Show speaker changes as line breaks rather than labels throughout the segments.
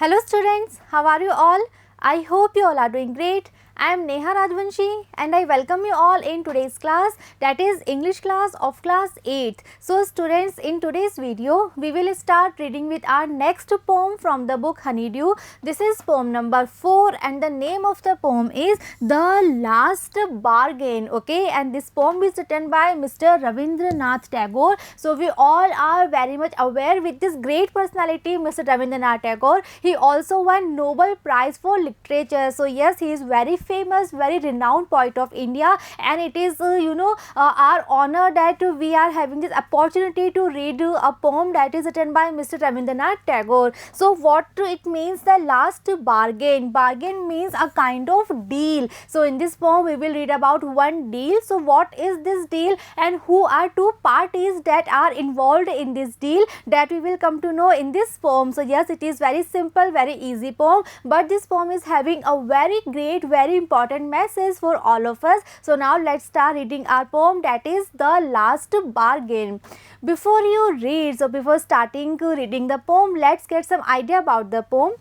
Hello students, how are you all? I hope you all are doing great. I am Neha Rajvanshi and I welcome you all in today's class, that is English class of class 8th. So students, in today's video we will start reading with our next poem from the book Honeydew. This is poem number 4 and the name of the poem is The Last Bargain. Okay, and this poem is written by Mr. Rabindranath Tagore. So we all are very much aware with this great personality, Mr. Rabindranath Tagore. He also won Nobel Prize for Literature. So yes, he is very famous, very renowned poet of India, and it is our honor that we are having this opportunity to read a poem that is written by Mr. Rabindranath Tagore. So what it means, the last bargain. Bargain means a kind of deal. So in this poem we will read about one deal. So what is this deal and who are two parties that are involved in this deal, that we will come to know in this poem. So yes, it is very simple, very easy poem, but this poem is having a very great, very important message for all of us. So now let's start reading our poem, that is The Last Bargain. Before you read, so before starting reading the poem, let's get some idea about the poem.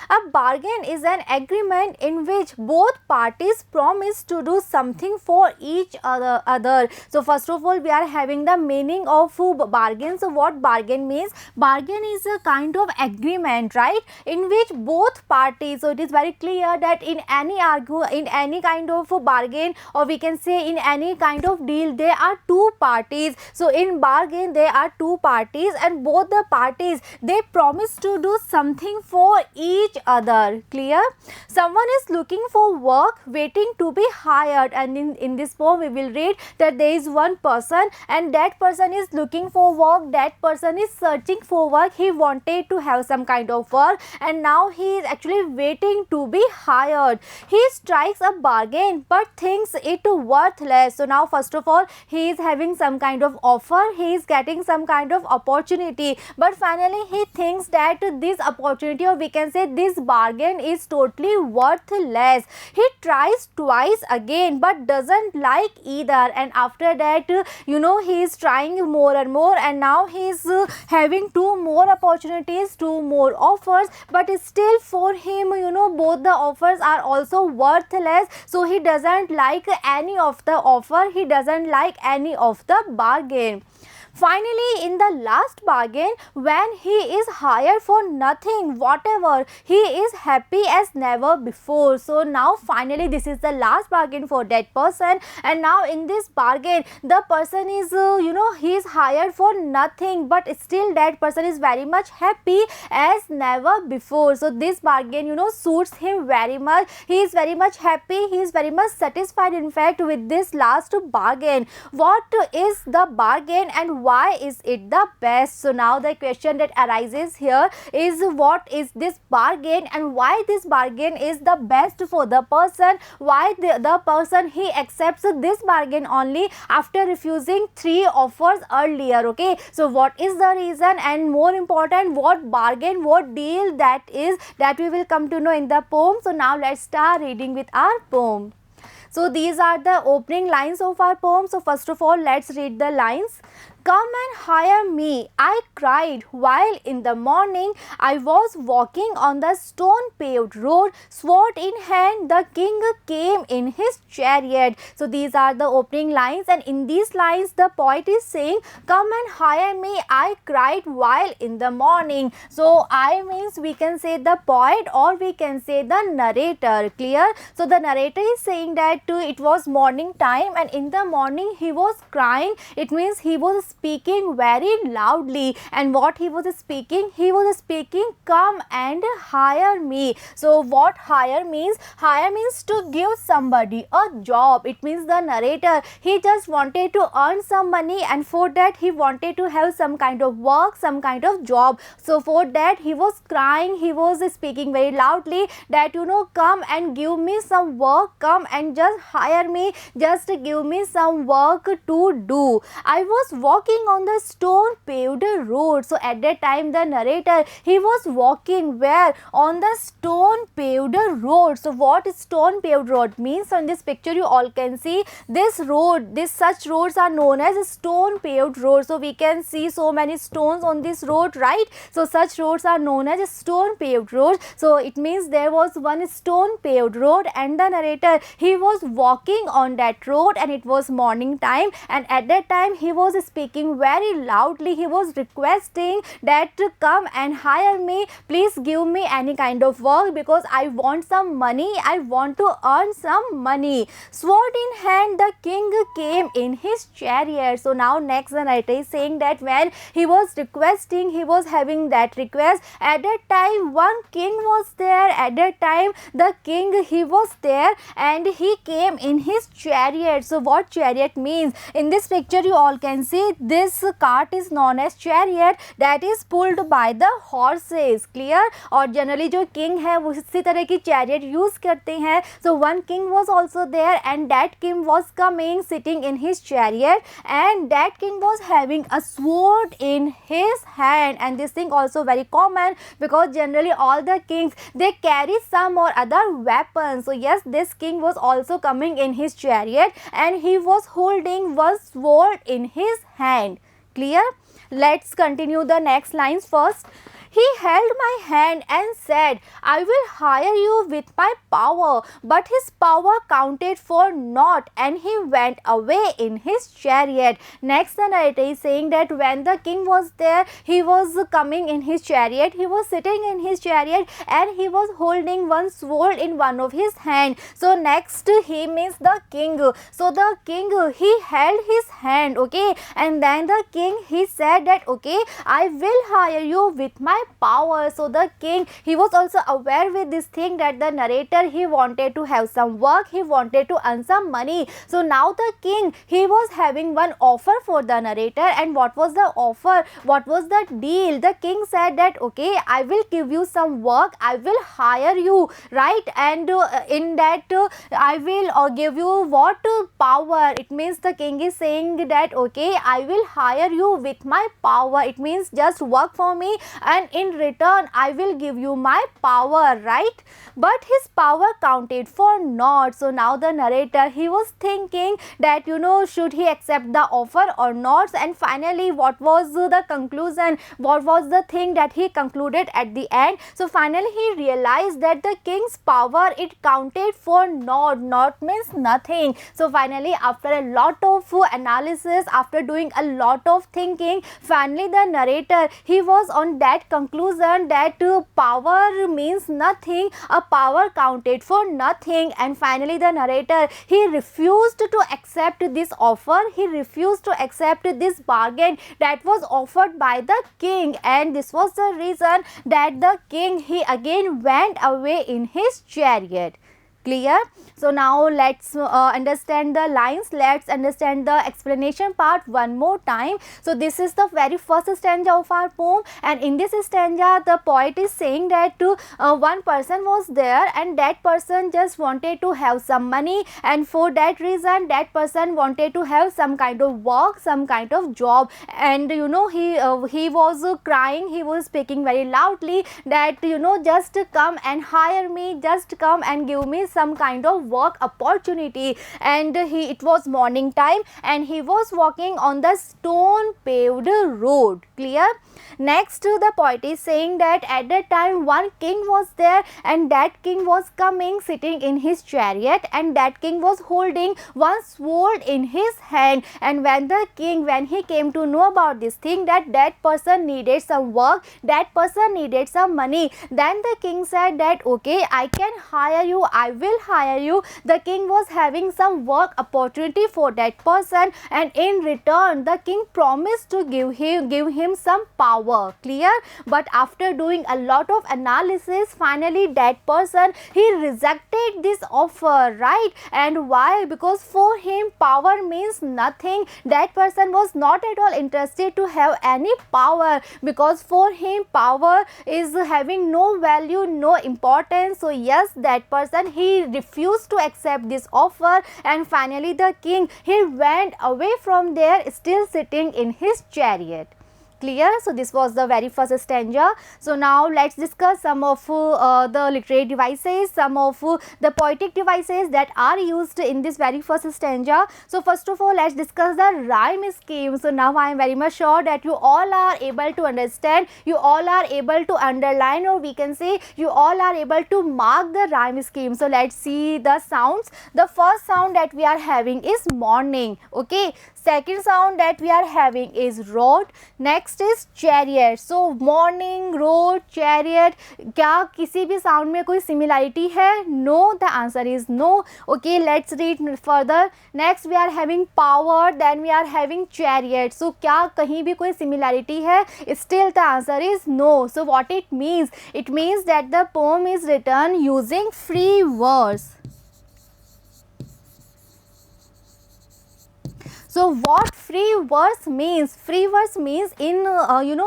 A bargain is an agreement in which both parties promise to do something for each other. So first of all, we are having the meaning of bargain. So what bargain means? Bargain is a kind of agreement, right, in which both parties, so it is very clear that in any kind of bargain, or we can say in any kind of deal, there are two parties. So in bargain there are two parties and both the parties, they promise to do something for each other. Clear? Someone is looking for work, waiting to be hired, and in this poem we will read that there is one person and that person is looking for work, that person is searching for work, he wanted to have some kind of work and now he is actually waiting to be hired. He strikes a bargain but thinks it worthless. So now first of all, he is having some kind of offer, he is getting some kind of opportunity, but finally he thinks that this opportunity, or we can say this bargain, is totally worthless. He tries twice again but doesn't like either, and after that he is trying more and more, and now he is having two more opportunities, two more offers, but still for him both the offers are also worthless. So he doesn't like any of the offer, he doesn't like any of the bargain. Finally, in the last bargain, when he is hired for nothing whatever, he is happy as never before. So now finally this is the last bargain for that person, and now in this bargain the person is he is hired for nothing, but still that person is very much happy as never before. So this bargain suits him very much, he is very much happy, he is very much satisfied in fact with this last bargain. What is the bargain and why is it the best? So now the question that arises here is, what is this bargain and why this bargain is the best for the person, why the person he accepts this bargain only after refusing 3 offers earlier. Okay, so what is the reason, and more important, what bargain, what deal that is, that we will come to know in the poem. So now let's start reading with our poem. So these are the opening lines of our poem. So first of all, let's read the lines. Come and hire me, I cried, while in the morning I was walking on the stone-paved road, sword in hand, the king came in his chariot. So these are the opening lines, and in these lines the poet is saying, come and hire me, I cried while in the morning. So I means we can say the poet, or we can say the narrator. Clear? So the narrator is saying that it was morning time, and in the morning he was crying. It means he was speaking very loudly, and what he was speaking, come and hire me. So what hire means? Hire means to give somebody a job. It means the narrator, he just wanted to earn some money, and for that he wanted to have some kind of work, some kind of job. So for that he was crying, he was speaking very loudly that come and give me some work, come and just hire me, just give me some work to do. I was walking walking on the stone paved road. So at that time the narrator, he was walking where? On the stone paved road. So what is stone paved road means? So in this picture you all can see this road, such roads are known as stone paved road. So we can see so many stones on this road, right? So such roads are known as stone paved road. So it means there was one stone paved road and the narrator, he was walking on that road and it was morning time, and at that time he was speaking very loudly. He was requesting that to come and hire me, please give me any kind of work because I want some money, I want to earn some money. Sword in hand the king came in his chariot. So now next the narrator is saying that when he was requesting, he was having that request, at that time one king was there. At that time the king, he was there and he came in his chariot. So what chariot means? In this picture you all can see this cart is known as chariot, that is pulled by the horses. Clear? और generally जो king है वो इसी तरह की chariot use करते हैं. So one king was also there and that king was coming sitting in his chariot, and that king was having a sword in his hand. And this thing also very common because generally all the kings, they carry some or other weapons. So yes, this king was also coming in his chariot and he was holding one sword in his hand. Clear? Let's continue the next lines first. He held my hand and said, I will hire you with my power. But his power counted for naught and he went away in his chariot. Next the narrator is saying that when the king was there, he was coming in his chariot, he was sitting in his chariot and he was holding one sword in one of his hand. So next he means the king. So the king, he held his hand, okay, and then the king, he said that okay, I will hire you with my power. So the king, he was also aware with this thing that the narrator, he wanted to have some work, he wanted to earn some money. So now the king, he was having one offer for the narrator. And what was the offer? What was the deal? The king said that okay, I will give you some work, I will hire you, right? And in that I will give you what? Power. It means the king is saying that okay, I will hire you with my power. It means just work for me and in return I will give you my power, right? But his power counted for naught. So now the narrator, he was thinking that should he accept the offer or not? And finally what was the conclusion? What was the thing that he concluded at the end? So finally he realized that the king's power, it counted for naught. Naught means nothing. So finally after a lot of analysis, after doing a lot of thinking, finally the narrator, he was on that conclusion that power means nothing, a power counted for nothing. And finally the narrator, he refused to accept this offer, he refused to accept this bargain that was offered by the king, and this was the reason that the king, he again went away in his chariot. Clear? So now let's understand the lines, let's understand the explanation part one more time. So this is the very first stanza of our poem, and in this stanza the poet is saying that one person was there and that person just wanted to have some money, and for that reason that person wanted to have some kind of work, some kind of job, and he was crying, he was speaking very loudly that just come and hire me, just come and give me some kind of work opportunity. And it was morning time and he was walking on the stone paved road. Clear? Next the poet is saying that at that time one king was there and that king was coming sitting in his chariot, and that king was holding one sword in his hand. And when the king, when he came to know about this thing that that person needed some work, that person needed some money, then the king said that okay, I can hire you, I will hire you. The king was having some work opportunity for that person, and in return the king promised to give him some power. Clear? But after doing a lot of analysis, finally that person, he rejected this offer, right? And why? Because for him power means nothing. That person was not at all interested to have any power, because for him power is having no value, no importance. So yes, that person, he he refused to accept this offer, and finally the king, he went away from there still sitting in his chariot. Clear? So this was the very first stanza. So now let's discuss some of the literary devices, some of the poetic devices that are used in this very first stanza. So first of all, let's discuss the rhyme scheme. So now I am very much sure that you all are able to understand, you all are able to underline, or we can say you all are able to mark the rhyme scheme. So let's see the sounds. The first sound that we are having is morning. Okay, second sound that we are having is road. Next is chariot. So morning, road, chariot, क्या किसी भी sound में कोई similarity है? No, the answer is no. Okay, let's read further. Next we are having power, then we are having chariot. So क्या कहीं भी कोई similarity है? Still the answer is no. So what it means? It means that the poem is written using free verse. So what free verse means? Free verse means in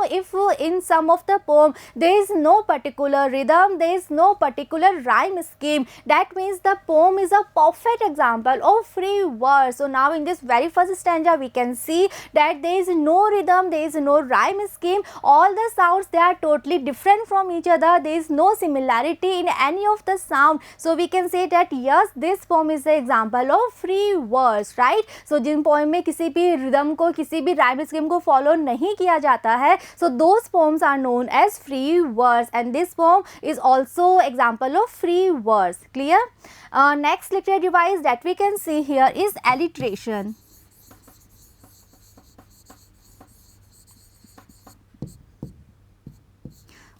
if in some of the poem there is no particular rhythm, there is no particular rhyme scheme, that means the poem is a perfect example of free verse. So now in this very first stanza we can see that there is no rhythm, there is no rhyme scheme, all the sounds they are totally different from each other, there is no similarity in any of the sound. So we can say that yes, this poem is the example of free verse, right? So Jin poem में किसी भी rhythm को, किसी भी rhyme scheme को follow नहीं किया जाता है, so those poems are known as free verse, and this poem is also example of free verse. Clear? Next literary device that we can see here is alliteration.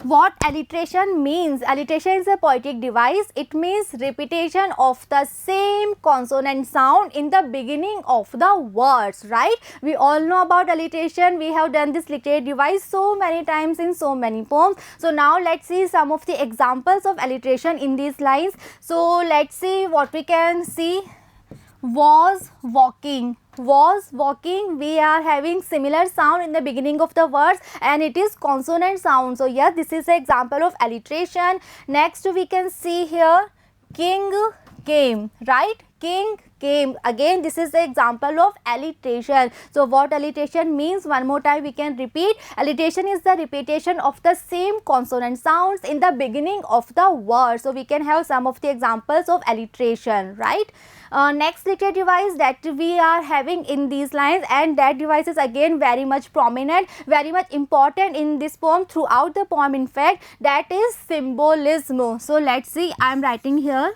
What alliteration means? Alliteration is a poetic device. It means repetition of the same consonant sound in the beginning of the words, right? We all know about alliteration. We have done this literary device so many times in so many poems. So now let's see some of the examples of alliteration in these lines. So let's see what we can see. Was walking. Was walking, we are having similar sound in the beginning of the words and it is consonant sound. So yes, this is an example of alliteration. Next we can see here king came, right? King came. Again this is the example of alliteration. So what alliteration means? One more time we can repeat. Alliteration is the repetition of the same consonant sounds in the beginning of the word. So we can have some of the examples of alliteration, right? Next literary device that we are having in these lines, and that device is again very much prominent, very much important in this poem, throughout the poem in fact, that is symbolism. So let's see, I am writing here.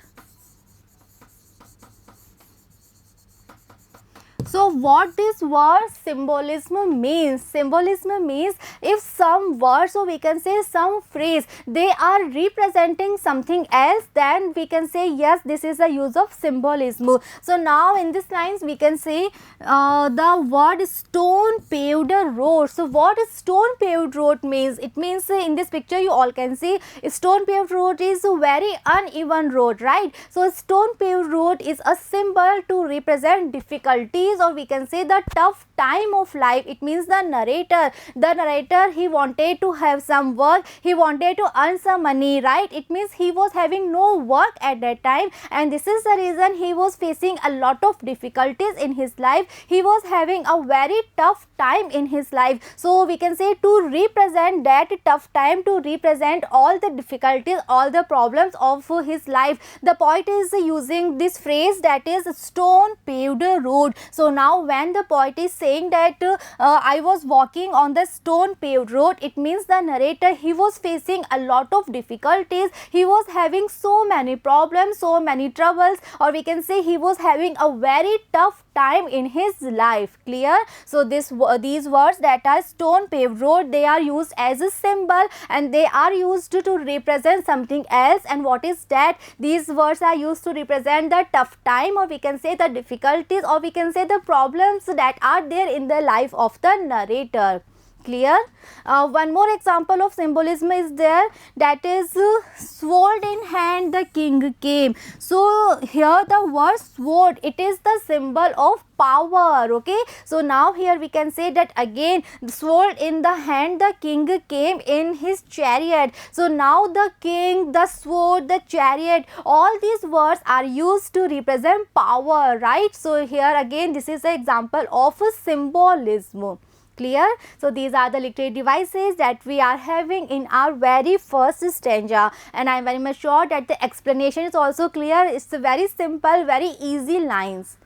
So what this word symbolism means? Symbolism means if some words, or we can say some phrase, they are representing something else, then we can say yes, this is the use of symbolism. So now in this lines we can say the word stone paved road. So what is stone paved road means? It means in this picture you all can see stone paved road is a very uneven road, right? So stone paved road is a symbol to represent difficulties, or we can say the tough time of life. It means the narrator, he wanted to have some work, he wanted to earn some money, right? It means he was having no work at that time, and this is the reason he was facing a lot of difficulties in his life. He was having a very tough time in his life. So we can say to represent that tough time, to represent all the difficulties, all the problems of his life, the poet is using this phrase, that is stone paved road. So now when the poet is saying that I was walking on the stone paved road, it means the narrator, he was facing a lot of difficulties, he was having so many problems, so many troubles, or we can say he was having a very tough time in his life. Clear? So these words that are stone paved road, they are used as a symbol and they are used to represent something else. And what is that? These words are used to represent the tough time, or we can say the difficulties, or we can say the problems that are there in the life of the narrator. Clear? One more example of symbolism is there, that is sword in hand the king came. So here the word sword, it is the symbol of power. Okay, so now here we can say that again, sword in the hand the king came in his chariot. So now the king, the sword, the chariot, all these words are used to represent power, right? So here again this is an example of a symbolism. Clear? So these are the literary devices that we are having in our very first stanza, and I am very much sure that the explanation is also clear. It's a very simple, very easy lines.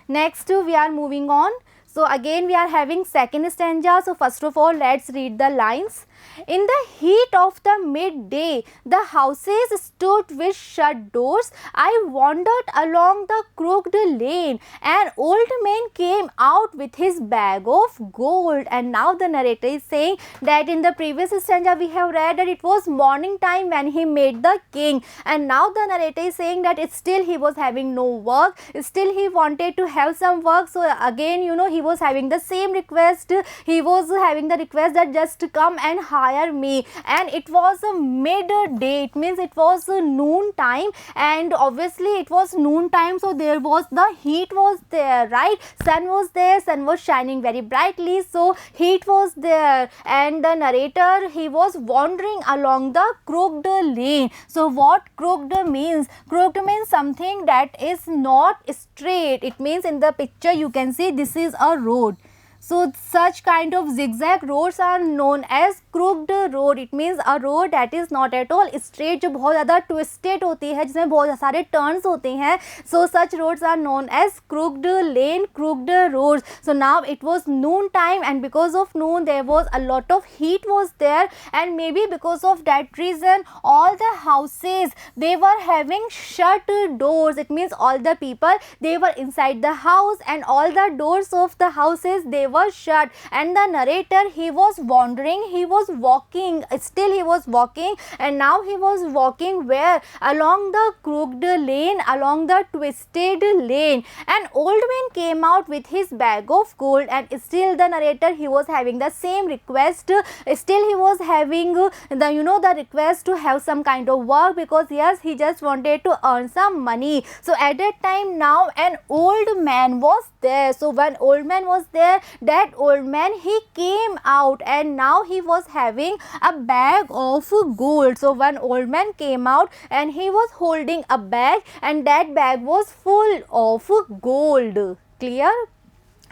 Next we are moving on. So again we are having second stanza. So first of all, let's read the lines. In the heat of the midday, the houses stood with shut doors. I wandered along the crooked lane. An old man came out with his bag of gold. And now the narrator is saying that in the previous stanza we have read that it was morning time when he met the king. And now the narrator is saying that it's still he was having no work. Still he wanted to have some work. So again, you know, he was having the same request. He was having the request that just come and hire me, and it was a midday. It means it was noon time, and obviously it was noon time, so there was the heat was there, right? Sun was there, sun was shining very brightly, so heat was there. And the narrator, he was wandering along the crooked lane. So what crooked means? Crooked means something that is not straight. It means in the picture you can see this is a road. So such kind of zigzag roads are known as crooked road. It means a road that is not at all straight, जो बहुत ज़्यादा twisted होती है, जिसमें बहुत सारे turns होते हैं. So such roads are known as crooked lane, crooked roads. So now it was noon time, and because of noon there was a lot of heat was there, and maybe because of that reason all the houses, they were having shut doors. It means all the people, they were inside the house, and all the doors of the houses, they was shut. And the narrator, he was wandering, he was walking, still he was walking, and now he was walking where? Along the crooked lane, along the twisted lane. An old man came out with his bag of gold, and still the narrator, he was having the same request. Still he was having the, you know, the request to have some kind of work, because yes, he just wanted to earn some money. So at that time, now an old man was there. So one old man was there, that old man, he came out, and now he was having a bag of gold. So one old man came out, and he was holding a bag, and that bag was full of gold. Clear?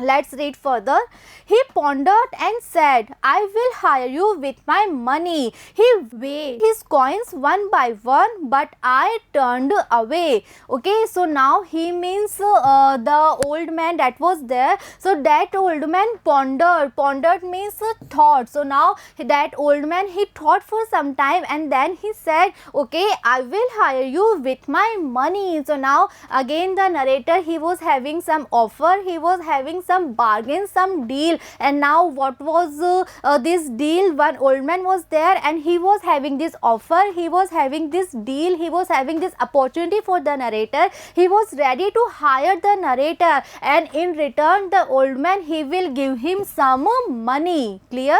Let's read further. He pondered and said, I will hire you with my money. He weighed his coins one by one, but I turned away. Okay, so now he means the old man that was there. So that old man pondered. Pondered means thought. So now that old man, he thought for some time, and then he said, okay, I will hire you with my money. So now again the narrator, he was having some offer, he was having some bargain, some deal. And now what was this deal? One old man was there, and he was having this offer, he was having this deal, he was having this opportunity for the narrator. He was ready to hire the narrator, and in return the old man, he will give him some money. Clear?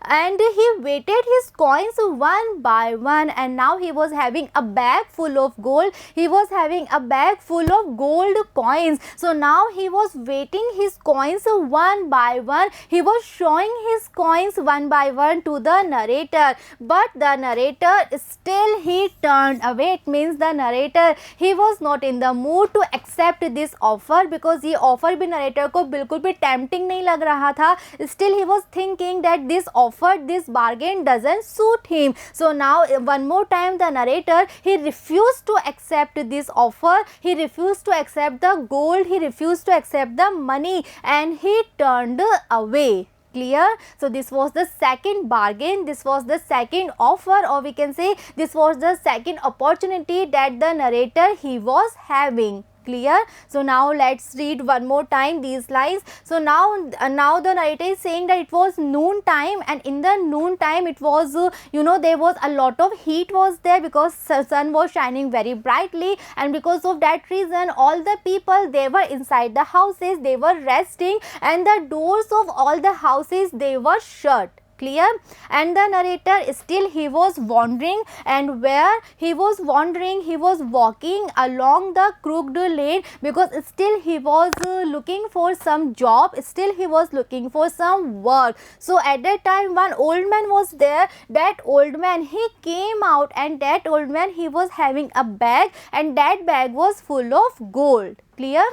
And he weighted his coins one by one, and now he was having a bag full of gold. He was having a bag full of gold coins. So now he was weighting his coins one by one. He was showing his coins one by one to the narrator, but the narrator, still he turned away. It means the narrator, he was not in the mood to accept this offer, because ये offer भी narrator को बिल्कुल भी tempting नहीं लग रहा था. Still he was thinking that this offer, this bargain doesn't suit him. So now one more time the narrator, he refused to accept this offer, he refused to accept the gold, he refused to accept the money, and he turned away. Clear? So this was the second bargain, this was the second offer, or we can say this was the second opportunity that the narrator, he was having. Clear? So now let's read one more time these lines. So now the narrator is saying that it was noon time, and in the noon time it was you know, there was a lot of heat was there, because sun was shining very brightly, and because of that reason all the people, they were inside the houses, they were resting, and the doors of all the houses, they were shut. Clear? And the narrator still he was wandering, and where he was wandering, he was walking along the crooked lane, because still he was looking for some job, still he was looking for some work. So at that time one old man was there. That old man he came out, and that old man he was having a bag, and that bag was full of gold. Clear?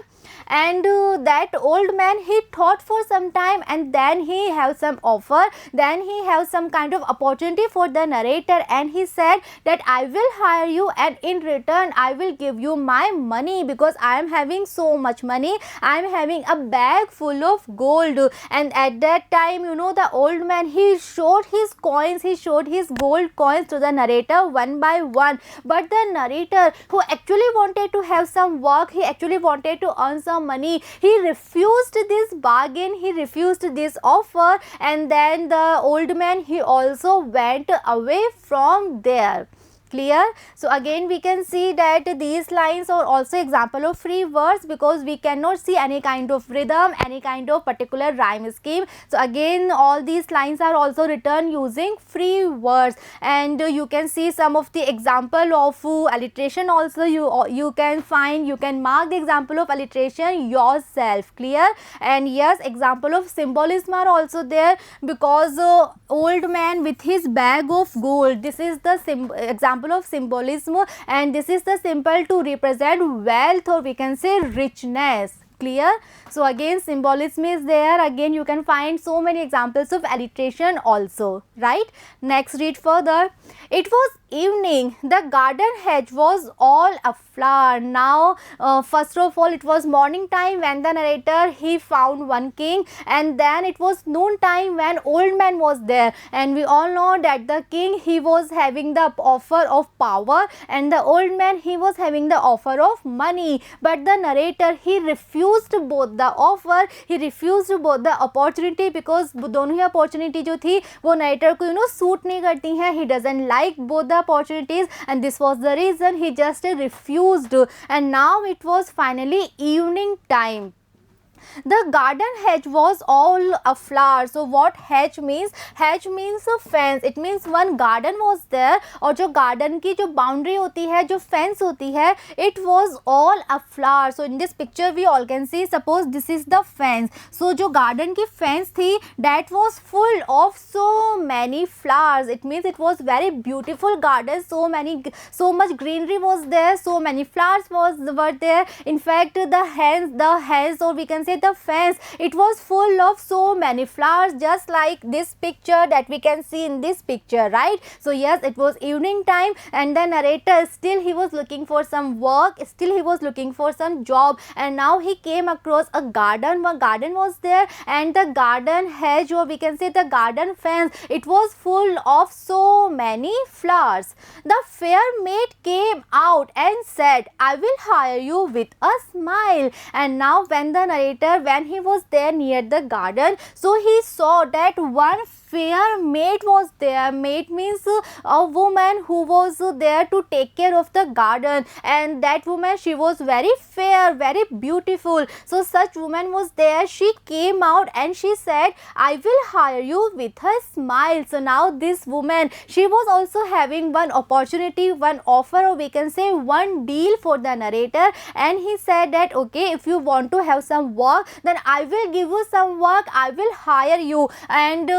And that old man he thought for some time, and then he have some offer, then he have some kind of opportunity for the narrator, and he said that I will hire you, and in return I will give you my money, because I am having so much money, I am having a bag full of gold. And at that time, you know, the old man he showed his coins, he showed his gold coins to the narrator one by one. But the narrator, who actually wanted to have some work, he actually wanted to earn some money, he refused this bargain, he refused this offer, and then the old man he also went away from there. Clear? So again we can see that these lines are also example of free words, because we cannot see any kind of rhythm, any kind of particular rhyme scheme. So again all these lines are also written using free words, and you can see some of the example of alliteration also. You can find, you can mark the example of alliteration yourself. Clear? And yes, example of symbolism are also there, because old man with his bag of gold, this is the example of symbolism, and this is the symbol to represent wealth, or we can say richness. Clear? So again symbolism is there. Again you can find so many examples of alliteration also, right? Next, read further. It was evening, the garden hedge was all aflower. Now first of all it was morning time when the narrator he found one king, and then it was noon time when old man was there, and we all know that the king he was having the offer of power, and the old man he was having the offer of money. But the narrator he refused both the offer, he refused both the opportunity, because दोनों ही opportunity जो थी वो narrator को suit नहीं करती हैं. He doesn't like both the opportunities, and this was the reason he just refused. And now it was finally evening time. The garden hedge was all aflower. So what hedge means? Hedge means a fence. It means one garden was there, और जो garden की जो boundary होती है, जो fence होती है, it was all aflower. So in this picture we all can see, suppose this is the fence. So जो garden की fence थी, that was full of so many flowers. It means it was very beautiful garden. So much greenery was there. So many flowers were there. In fact, the hens, or we can say the fence, it was full of so many flowers, just like this picture that we can see in this picture, right? So yes, it was evening time, and the narrator still he was looking for some work, still he was looking for some job, and now he came across a garden. One garden was there, and the garden hedge, or we can say the garden fence, it was full of so many flowers. The fair maid came out and said, I will hire you with a smile. And now when the narrator, when he was there near the garden, so he saw that one fair maid was there. Maid means a woman who was there to take care of the garden, and that woman, she was very fair, very beautiful. So such woman was there. She came out and she said, I will hire you with a smile. So now this woman, she was also having one opportunity, one offer, or we can say one deal for the narrator, and he said that okay, if you want to have some work, then I will give you some work, I will hire you, and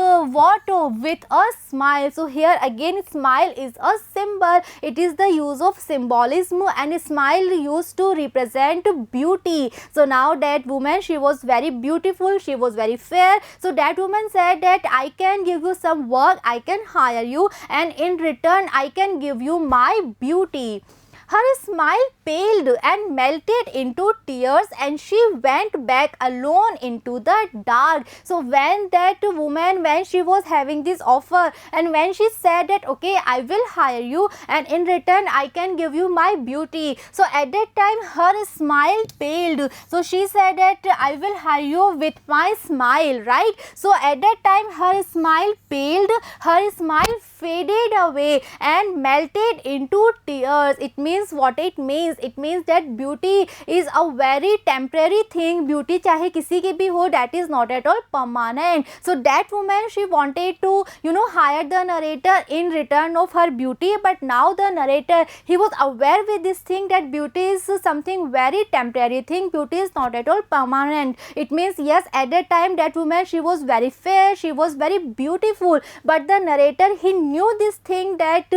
with a smile. So here again smile is a symbol, it is the use of symbolism, and smile used to represent beauty. So now that woman, she was very beautiful, she was very fair. So that woman said that I can give you some work, I can hire you, and in return I can give you my beauty. Her smile paled and melted into tears, and she went back alone into the dark. So when that woman, when she was having this offer, and when she said that okay, I will hire you, and in return I can give you my beauty, so at that time her smile paled. So she said that I will hire you with my smile, right? So at that time her smile paled, her smile faded away and melted into tears. It means, what it means, is, it means that beauty is a very temporary thing. Beauty चाहे किसी की भी हो, that is not at all permanent. So that woman, she wanted to hire the narrator in return of her beauty, but now the narrator, he was aware with this thing that beauty is something very temporary thing. Beauty is not at all permanent. It means yes, at that time that woman, she was very fair, she was very beautiful, but the narrator, he knew this thing that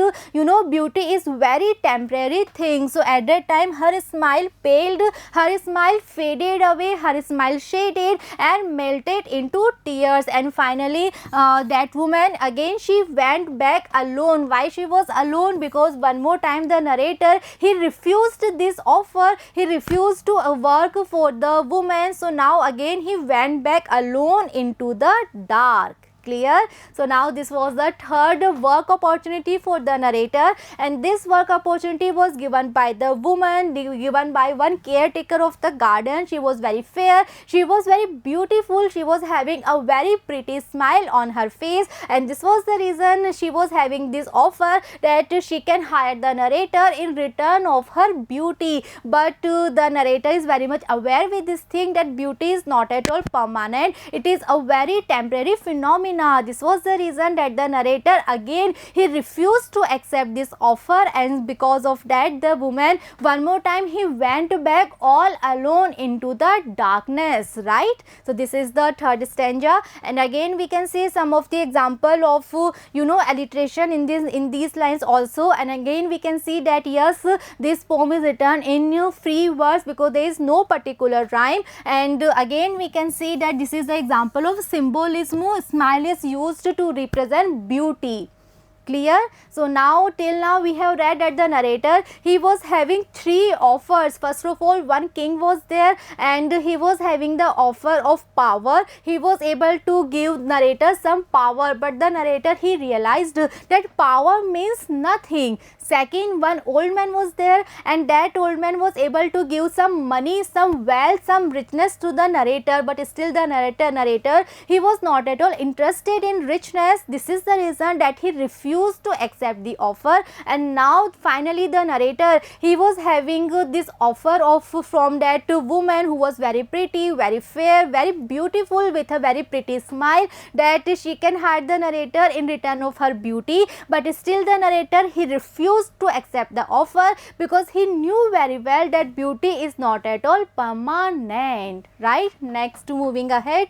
beauty is very temporary thing. So at that time her smile paled, her smile faded away, her smile shaded and melted into tears, and finally that woman again, she went back alone. Why she was alone? Because one more time the narrator, he refused this offer, he refused to work for the woman. So now again he went back alone into the dark. Clear? So now this was the third work opportunity for the narrator, and this work opportunity was given by the woman, given by one caretaker of the garden. She was very fair, she was very beautiful, she was having a very pretty smile on her face, and this was the reason she was having this offer that she can hire the narrator in return of her beauty. But the narrator is very much aware with this thing that beauty is not at all permanent, it is a very temporary phenomenon. This was the reason that the narrator again, he refused to accept this offer, and because of that the woman one more time, he went back all alone into the darkness, right? So this is the third stanza, and again we can see some of the example of alliteration in these lines also, and again we can see that yes, this poem is written in free verse because there is no particular rhyme, and again we can see that this is the example of symbolism. Smile is used to represent beauty. Clear? So now till now we have read that the narrator, he was having three offers. First of all, one king was there and he was having the offer of power. He was able to give narrator some power, but the narrator, he realized that power means nothing. Second, one old man was there and that old man was able to give some money, some wealth, some richness to the narrator, but still the narrator, he was not at all interested in richness. This is the reason that he refused to accept the offer, and now finally the narrator, he was having this offer of from that woman who was very pretty, very fair, very beautiful, with a very pretty smile, that she can hire the narrator in return of her beauty, but still the narrator, he refused to accept the offer because he knew very well that beauty is not at all permanent, right? Next, moving ahead.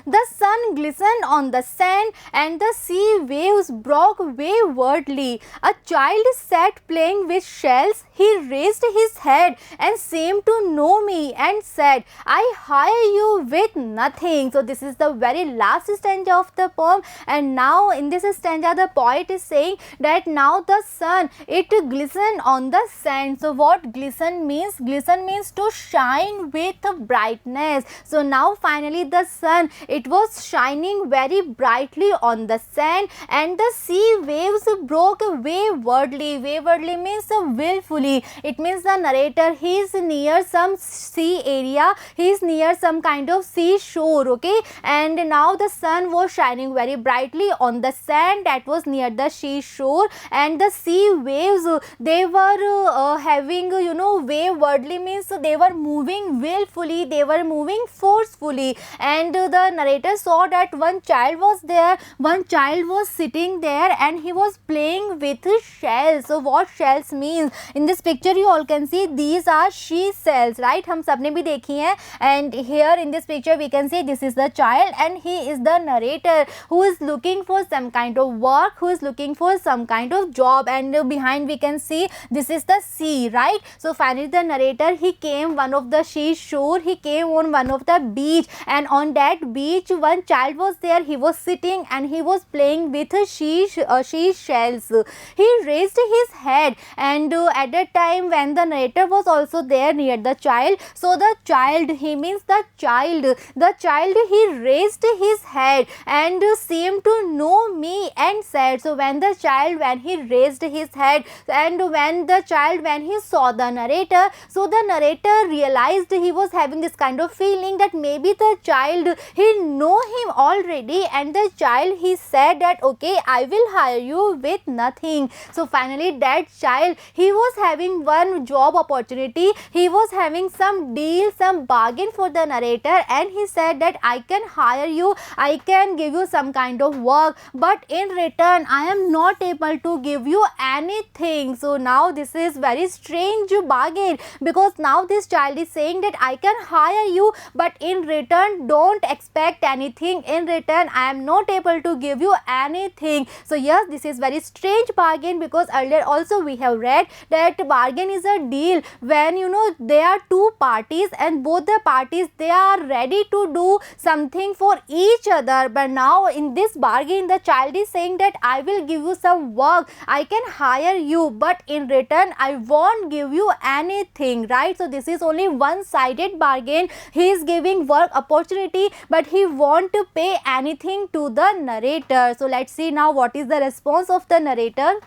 The sun glistened on the sand and the sea waves broke waywardly. A child sat playing with shells. He raised his head and seemed to know me and said, I hire you with nothing. So this is the very last stanza of the poem, and now in this stanza the poet is saying that now the sun, it glistened on the sand. So what glisten means? Glisten means to shine with brightness. So now finally the sun, it was shining very brightly on the sand, and the sea waves broke waywardly. Waywardly means willfully. It means the narrator, he is near some sea area, he is near some kind of seashore, okay, and now the sun was shining very brightly on the sand that was near the seashore, and the sea waves, they were having, waywardly means they were moving willfully, they were moving forcefully, and the narrator saw that one child was there, one child was sitting there and he was playing with shells. So what shells means? In this picture you all can see these are she shells, right? हम सबने भी देखी हैं, and here in this picture we can see this is the child and he is the narrator who is looking for some kind of work, who is looking for some kind of job, and behind we can see this is the sea, right? So finally the narrator, he came one of the seashore, he came on one of the beach, and on that beach one child was there, he was sitting and he was playing with she shells. He raised his head, and at that time when the narrator was also there near the child, so the child, he means the child, he raised his head and seemed to know me and said. So when the child, when he raised his head, and when the child, when he saw the narrator, so the narrator realized, he was having this kind of feeling that maybe the child, he know him already, and the child, he said that okay, I will hire you with nothing. So finally that child, he was having one job opportunity, he was having some deal, some bargain for the narrator, and he said that I can hire you, I can give you some kind of work, but in return I am not able to give you anything. So now this is very strange bargain, because now this child is saying that I can hire you, but in return don't expect anything, in return I am not able to give you anything. So yes, this is very strange bargain, because earlier also we have read that bargain is a deal when there are two parties and both the parties, they are ready to do something for each other. But now in this bargain, the child is saying that I will give you some work, I can hire you, but in return I won't give you anything, right? So this is only one-sided bargain. He is giving work opportunity, but he won't to pay anything to the narrator. So let's see now what is the response of the narrator.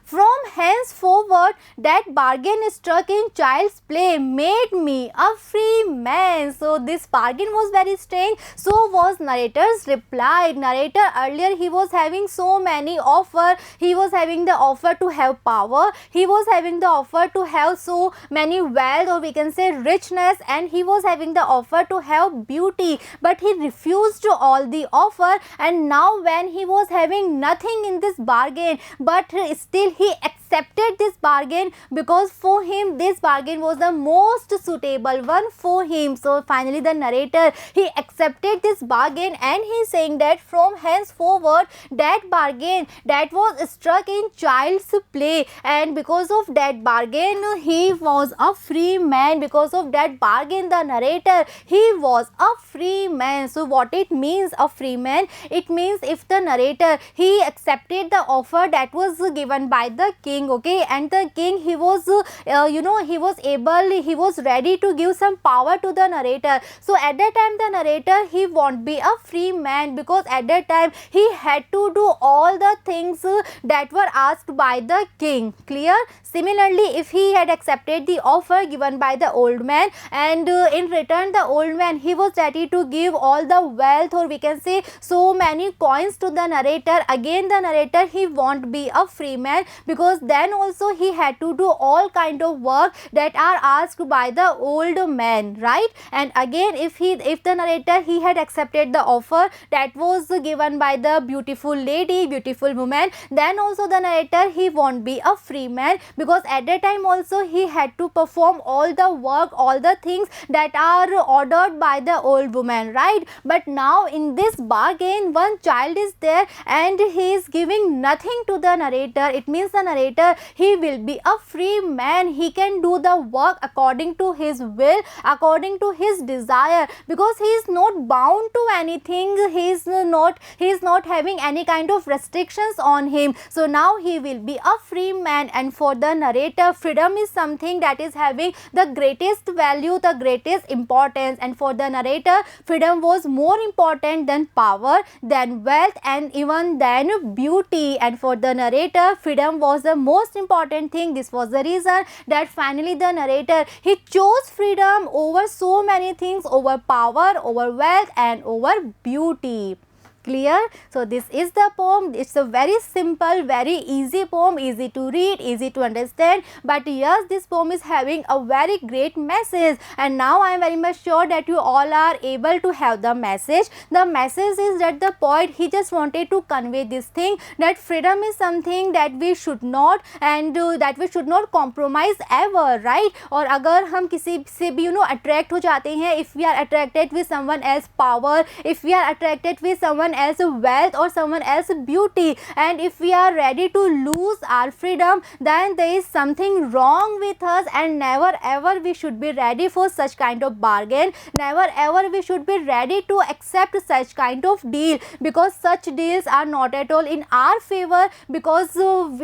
From henceforward, that bargain struck in child's play made me a free man. So this bargain was very strange. So was narrator's reply. Narrator earlier, he was having so many offer. He was having the offer to have power. He was having the offer to have so many wealth, or we can say richness, and he was having the offer to have beauty. But he refused all the offer, and now when he was having nothing in this bargain, but still he accepted this bargain, because for him this bargain was the most suitable one for him. So finally the narrator, he accepted this bargain, and he is saying that from henceforward, that bargain that was struck in child's play, and because of that bargain he was a free man. Because of that bargain, the narrator, he was a free man. So what it means, a free man? It means if the narrator, he accepted the offer that was given by the king, okay, and the king, he was he was ready to give some power to the narrator. So at that time the narrator, he won't be a free man, because at that time he had to do all the things that were asked by the king. Clear? Similarly, if he had accepted the offer given by the old man, and in return the old man, he was ready to give all the wealth, or we can say so many coins to the narrator, again the narrator, he won't be a free man, because then also he had to do all kind of work that are asked by the old man, right? And again, if the narrator, he had accepted the offer that was given by the beautiful lady, beautiful woman, then also the narrator, he won't be a free man, because at that time also he had to perform all the work, all the things that are ordered by the old woman, right? But now in this bargain, one child is there and he is giving nothing to the narrator. It means the narrator, he will be a free man. He can do the work according to his will, according to his desire, because he is not bound to anything. He is not having any kind of restrictions on him. So now he will be a free man. And for the narrator, freedom is something that is having the greatest value, the greatest importance. And for the narrator, freedom was more important than power, than wealth, and even than beauty. And for the narrator, freedom was the most important thing. This was the reason that finally the narrator, he chose freedom over so many things, over power, over wealth, and over beauty. Clear? So this is the poem. It's a very simple, very easy poem, easy to read, easy to understand, but yes, this poem is having a very great message. And now I am very much sure that you all are able to have the message. The message is that the poet, he just wanted to convey this thing, that freedom is something that we should not, and that we should not compromise ever, right? और अगर हम किसी से भी attract हो जाते हैं, if we are attracted with someone else power, if we are attracted with someone else wealth or someone else beauty, and if we are ready to lose our freedom, then there is something wrong with us, and never ever we should be ready for such kind of bargain. Never ever we should be ready to accept such kind of deal, because such deals are not at all in our favor, because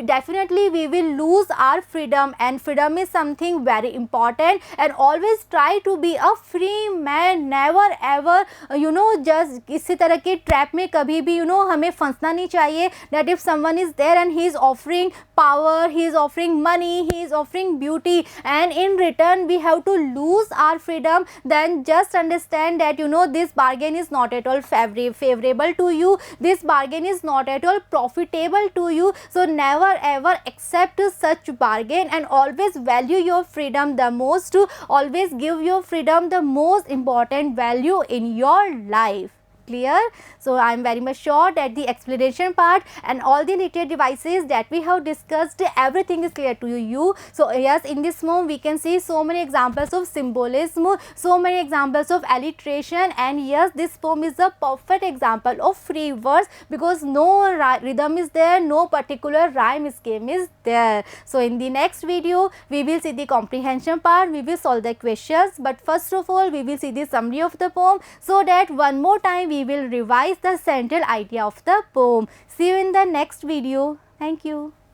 definitely we will lose our freedom, and freedom is something very important. And always try to be a free man. Never ever just इसी तरह के trap में कभी भी हमें फंसना नहीं चाहिए, that if someone is there and he is offering power, he is offering money, he is offering beauty, and in return we have to lose our freedom, then just understand that this bargain is not at all favorable to you, this bargain is not at all profitable to you. So never ever accept such bargain, and always value your freedom the most, to always give your freedom the most important value in your life. Clear? So I am very much sure that the explanation part and all the related devices that we have discussed, everything is clear to you. So yes, in this poem we can see so many examples of symbolism, so many examples of alliteration, and yes, this poem is a perfect example of free verse, because no rhythm is there, no particular rhyme scheme is there. So in the next video we will see the comprehension part, we will solve the questions, but first of all we will see the summary of the poem, so that one more time we will revise the central idea of the poem. See you in the next video. Thank you.